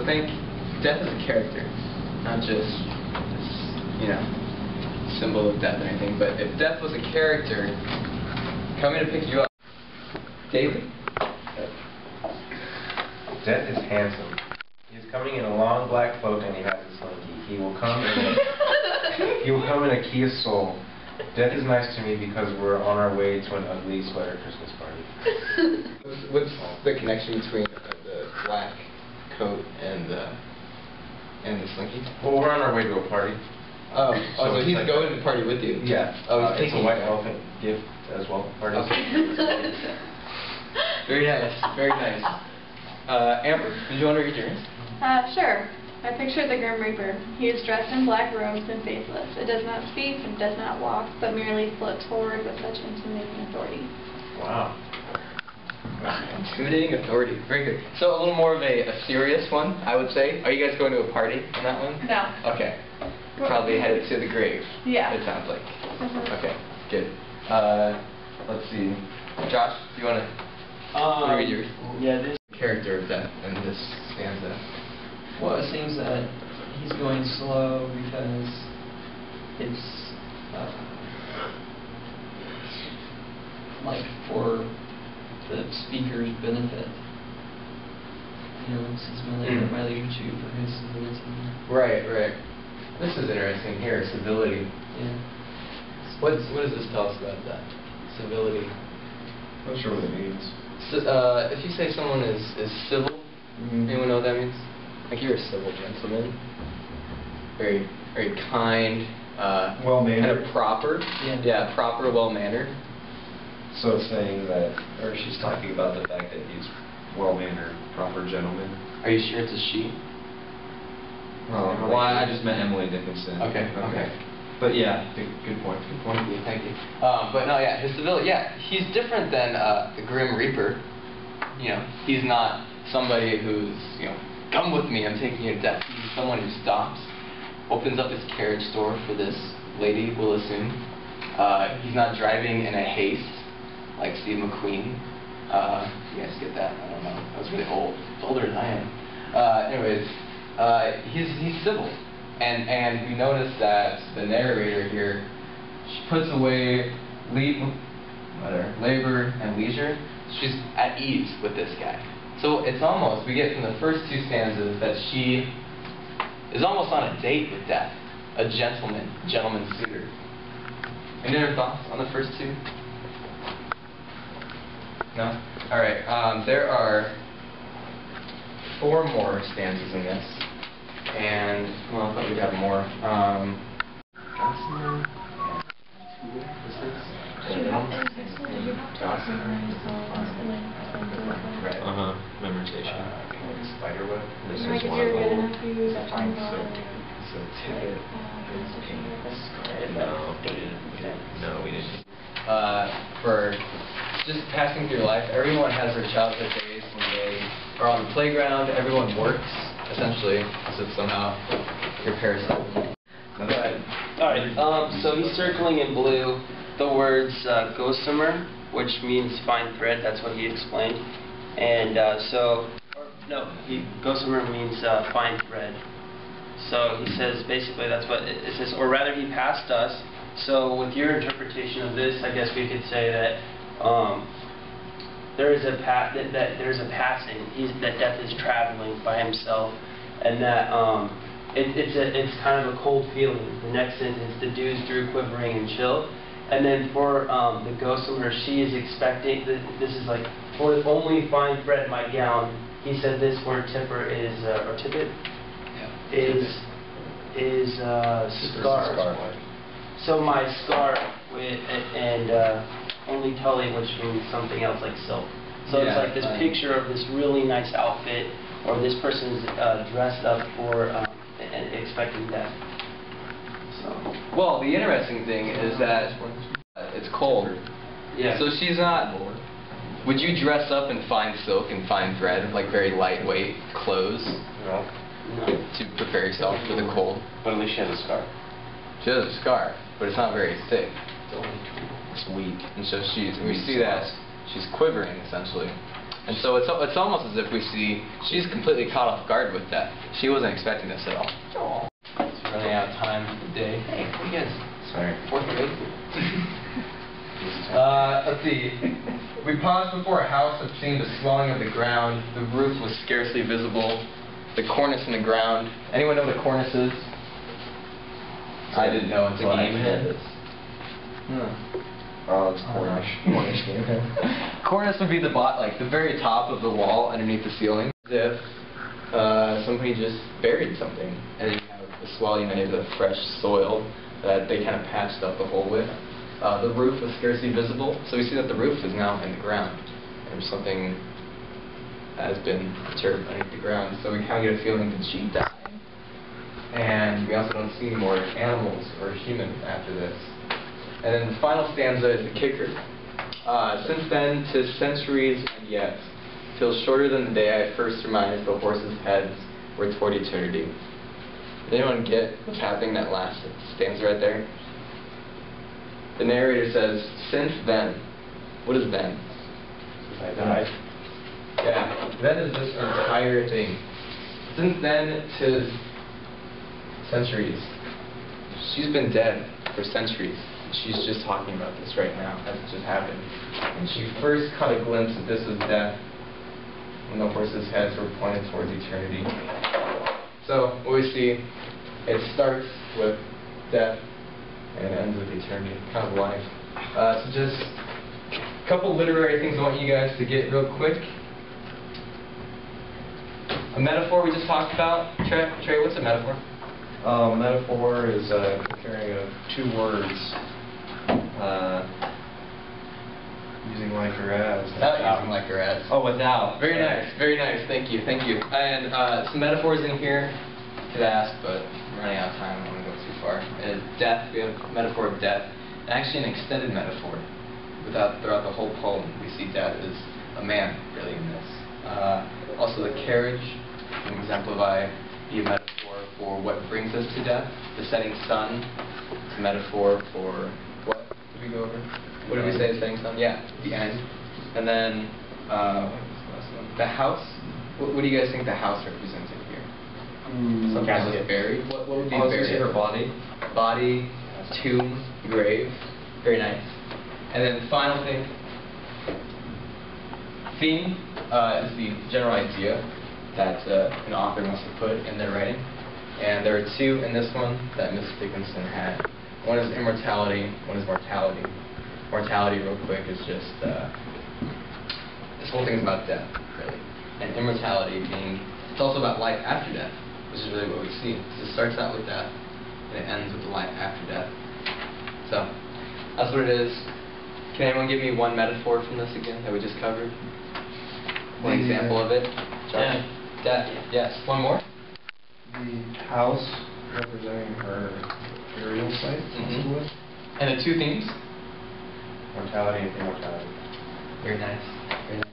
think death is a character, not just you know, symbol of death or anything. But if death was a character coming to pick you up daily. Death is handsome. He is coming in a long black cloak and he has a slinky. He will come in a key of soul. Death is nice to me because we're on our way to an ugly sweater Christmas party. What's the connection between the black coat and the slinky? Well, we're on our way to a party. Oh, so he's like going to the party with you? Yeah. Oh, he's it's a white elephant gift as well. Party. Okay. Very nice. Very nice. Amber, did you want to read yours? Sure. I picture the Grim Reaper. He is dressed in black robes and faceless. It does not speak and does not walk, but merely floats forward with such intimidating authority. Wow. Intimidating authority. Very good. So a little more of a serious one, I would say. Are you guys going to a party on that one? No. Okay. Probably headed to the grave. Yeah. It sounds like. Okay. Good. Let's see. Josh, do you want to read yours? Yeah, this Character of death in this stanza. well, it seems that he's going slow because it's like for the speaker's benefit. You know, it's his my chew for his civility. Right, right. This is interesting here, civility. Yeah. What does this tell us about that? Civility. I'm not sure what it means. So, if you say someone is civil, anyone know what that means? Like you're a civil gentleman. Very, very kind. Well-mannered. Kind of proper. Yeah, proper, well-mannered. So it's saying that, or she's talking about the fact that he's well-mannered, proper gentleman. Are you sure it's a she? Well, I just meant Emily Dickinson. Okay. But yeah, good point. Good point. Thank you. But no, yeah, his civility. Yeah, he's different than the Grim Reaper. You know, he's not somebody who's come with me, I'm taking you to death. He's someone who stops, opens up his carriage door for this lady, we'll assume. He's not driving in a haste like Steve McQueen. You guys get that? I don't know. That was really old. It's older than I am. Anyways, he's civil. And we notice that the narrator here, she puts away labor and leisure. She's at ease with this guy. So it's almost, we get from the first two stanzas that she is almost on a date with death. A gentleman suitor. Any other thoughts on the first two? No? Alright, there are 4 more stanzas in this. And, well, I thought we'd have more. Memorization. Spiderweb. This Like is if one you're of good them. enough, you use that Fine one. ticket. No, we didn't. For just passing through life, everyone has their childhood days when they are on the playground, everyone works, essentially, as if somehow your parasite. Alright, so he's circling in blue the words gossamer, which means fine thread, that's what he explained. And gossamer means fine thread. So he says basically that's what it says, or rather he passed us. So with your interpretation of this, I guess we could say that there is a there's a passing. That death is traveling by himself, and that it's kind of a cold feeling. The next sentence, the dews drew quivering and chill, and then for the gossamer, she is expecting. This is like for only fine thread my gown. He said this word tipper is or tippet is scarf. So my scarf and only tully, which means something else like silk. So it's like this picture of this really nice outfit, or this person's dressed up for and expecting death. So. Well, the interesting thing is that it's cold. Yeah. So she's not. Would you dress up in fine silk and fine thread, like very lightweight clothes, to prepare yourself for the cold? But at least she has a scarf. She has a scarf, but it's not very thick. It's weak. And so we see that she's quivering, essentially. And so it's almost as if we see she's completely caught off guard with that. She wasn't expecting this at all. Aww. It's running out of time for the day. Hey, what do you guys? Sorry. Fourth grade? Let's see. We paused before a house that seemed the swelling of the ground. The roof was scarcely visible. The cornice in the ground. Anyone know what a cornice is? I didn't know until I had this. Oh, it's Cornish. Cornish game. Cornice would be the the very top of the wall underneath the ceiling. As if somebody just buried something, and you have the swelling of the fresh soil that they kind of patched up the hole with. The roof was scarcely visible, so we see that the roof is now in the ground. And something has been perturbed underneath the ground, so we kind of get a feeling that she died. And we also don't see any more animals or humans after this. And then the final stanza is the kicker. Since then, 'tis centuries and yet, feels shorter than the day I first surmised the horses' heads were toward eternity. Did anyone get what's happening in that last stanza right there? The narrator says, since then. What is then? I died. Yeah, then is this entire thing. Since then, 'tis centuries. She's been dead for centuries. She's just talking about this right now, as it just happened. And she first caught a glimpse that this was death, when the horses' heads were pointed towards eternity. So, what we see, it starts with death, and it ends with eternity, kind of life. So just a couple literary things I want you guys to get real quick. A metaphor we just talked about. Trey, what's a metaphor? Metaphor is a comparing of two words. Using like or as. Without using like or as. Oh, without. Very nice, very nice. Thank you, thank you. And some metaphors in here. Could ask, but I'm running out of time. I don't want to go too far. Death. We have a metaphor of death, and actually an extended metaphor. Throughout the whole poem, we see death as a man, really, in this. Also, the carriage can exemplify the metaphor for what brings us to death. The setting sun. It's a metaphor for what did we go over? What did we say? The setting sun. Yeah, the end. And then what was the last one? The house. What do you guys think the house represented here? Something that was buried. What would be buried? Her body. Body, tomb, grave. Very nice. And then the final thing. Theme is the general idea that an author must have put in their writing. And there are two in this one that Miss Dickinson had. One is immortality, one is mortality. Mortality, real quick, is just, this whole thing is about death, really. And immortality being, it's also about life after death, which is really what we see. So it starts out with death, and it ends with the life after death. So, that's what it is. Can anyone give me one metaphor from this again that we just covered? One example of it? Death. Death, yes. One more? The house representing her burial site, possibly. And the two themes? Mortality and immortality. Very nice. Very nice.